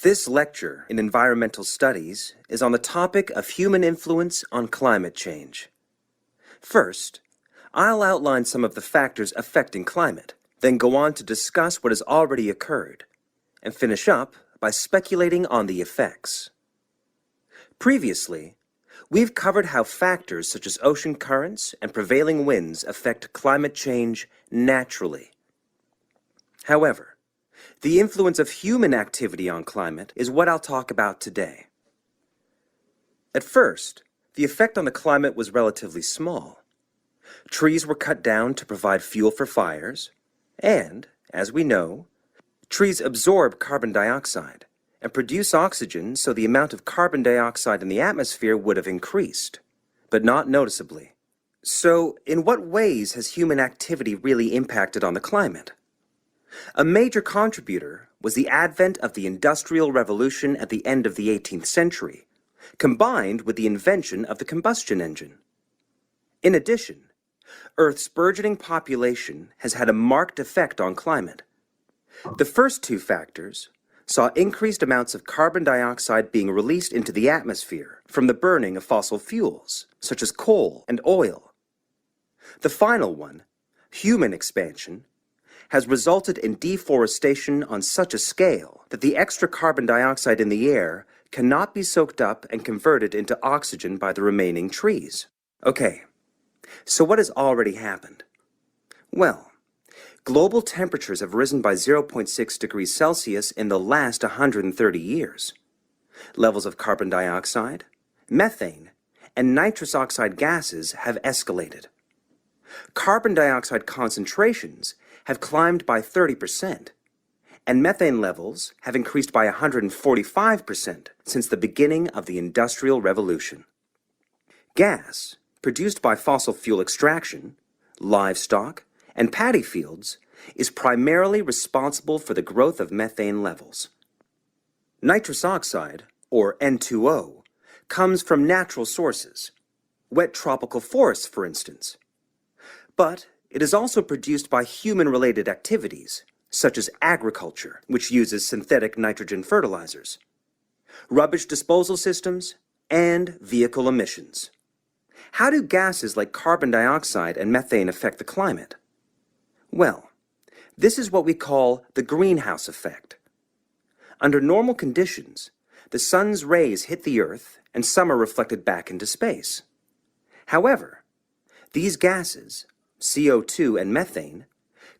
This lecture in environmental studies is on the topic of human influence on climate change. First, I'll outline some of the factors affecting climate, then go on to discuss what has already occurred, and finish up by speculating on the effects. Previously, we've covered how factors such as ocean currents and prevailing winds affect climate change naturally. However, the influence of human activity on climate is what I'll talk about today. At first, the effect on the climate was relatively small. Trees were cut down to provide fuel for fires, and, as we know, trees absorb carbon dioxide and produce oxygen, so the amount of carbon dioxide in the atmosphere would have increased, but not noticeably. So, in what ways has human activity really impacted on the climate? A major contributor was the advent of the Industrial Revolution at the end of the 18th century, combined with the invention of the combustion engine. In addition, Earth's burgeoning population has had a marked effect on climate. The first two factors saw increased amounts of carbon dioxide being released into the atmosphere from the burning of fossil fuels, such as coal and oil. The final one, human expansion, has resulted in deforestation on such a scale that the extra carbon dioxide in the air cannot be soaked up and converted into oxygen by the remaining trees. Okay, so what has already happened? Well, global temperatures have risen by 0.6 degrees Celsius in the last 130 years. Levels of carbon dioxide, methane, and nitrous oxide gases have escalated. Carbon dioxide concentrations have climbed by 30%, and methane levels have increased by 145% since the beginning of the Industrial Revolution. Gas, produced by fossil fuel extraction, livestock, and paddy fields, is primarily responsible for the growth of methane levels. Nitrous oxide, or N2O, comes from natural sources, wet tropical forests, for instance. But it is also produced by human-related activities, such as agriculture, which uses synthetic nitrogen fertilizers, rubbish disposal systems, and vehicle emissions. How do gases like carbon dioxide and methane affect the climate? Well, this is what we call the greenhouse effect. Under normal conditions, the sun's rays hit the Earth and some are reflected back into space. However, these gases, CO2 and methane,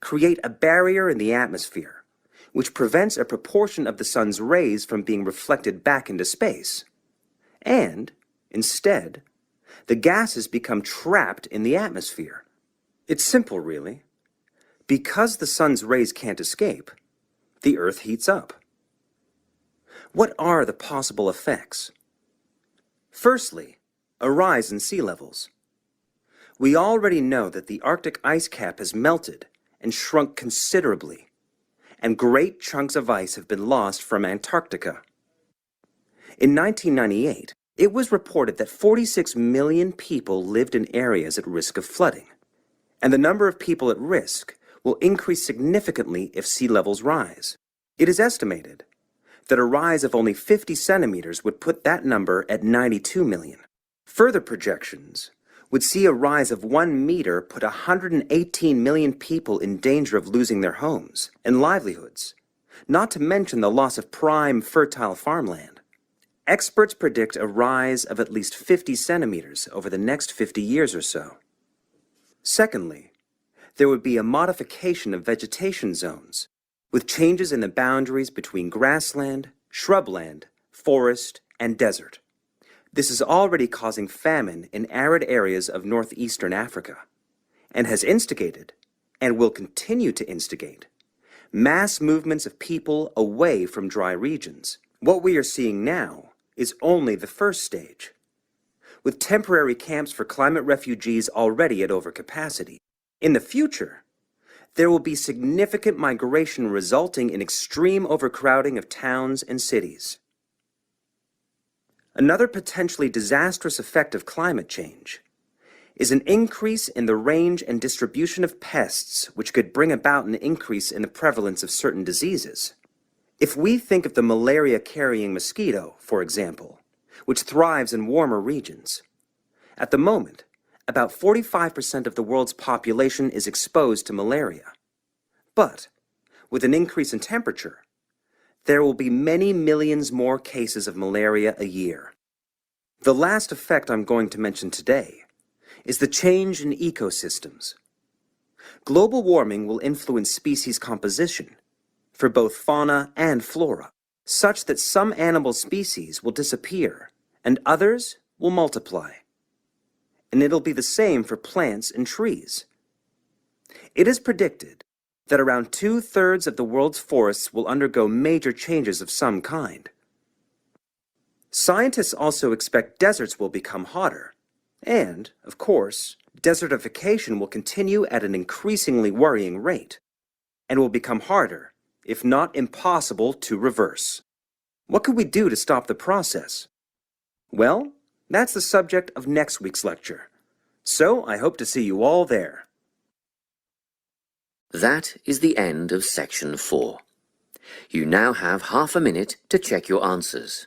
create a barrier in the atmosphere, which prevents a proportion of the sun's rays from being reflected back into space. And, instead, the gases become trapped in the atmosphere. It's simple, really. Because the sun's rays can't escape, the Earth heats up. What are the possible effects? Firstly, a rise in sea levels. We already know that the Arctic ice cap has melted and shrunk considerably, and great chunks of ice have been lost from Antarctica. In 1998, it was reported that 46 million people lived in areas at risk of flooding, and the number of people at risk will increase significantly if sea levels rise. It is estimated that a rise of only 50 centimeters would put that number at 92 million. Further projections would see a rise of 1 meter put 118 million people in danger of losing their homes and livelihoods, not to mention the loss of prime, fertile farmland. Experts predict a rise of at least 50 centimeters over the next 50 years or so. Secondly, there would be a modification of vegetation zones, with changes in the boundaries between grassland, shrubland, forest, and desert. This is already causing famine in arid areas of northeastern Africa, and has instigated, and will continue to instigate, mass movements of people away from dry regions. What we are seeing now is only the first stage, with temporary camps for climate refugees already at overcapacity. In the future, there will be significant migration resulting in extreme overcrowding of towns and cities. Another potentially disastrous effect of climate change is an increase in the range and distribution of pests, which could bring about an increase in the prevalence of certain diseases. If we think of the malaria-carrying mosquito, for example, which thrives in warmer regions, at the moment, about 45% of the world's population is exposed to malaria. But, with an increase in temperature, there will be many millions more cases of malaria a year. The last effect I'm going to mention today is the change in ecosystems. Global warming will influence species composition for both fauna and flora, such that some animal species will disappear and others will multiply. And it'll be the same for plants and trees. It is predicted that around 2/3 of the world's forests will undergo major changes of some kind. Scientists also expect deserts will become hotter, and, of course, desertification will continue at an increasingly worrying rate, and will become harder, if not impossible, to reverse. What could we do to stop the process? Well, that's the subject of next week's lecture. So I hope to see you all there. That is the end of section 4. You now have half a minute to check your answers.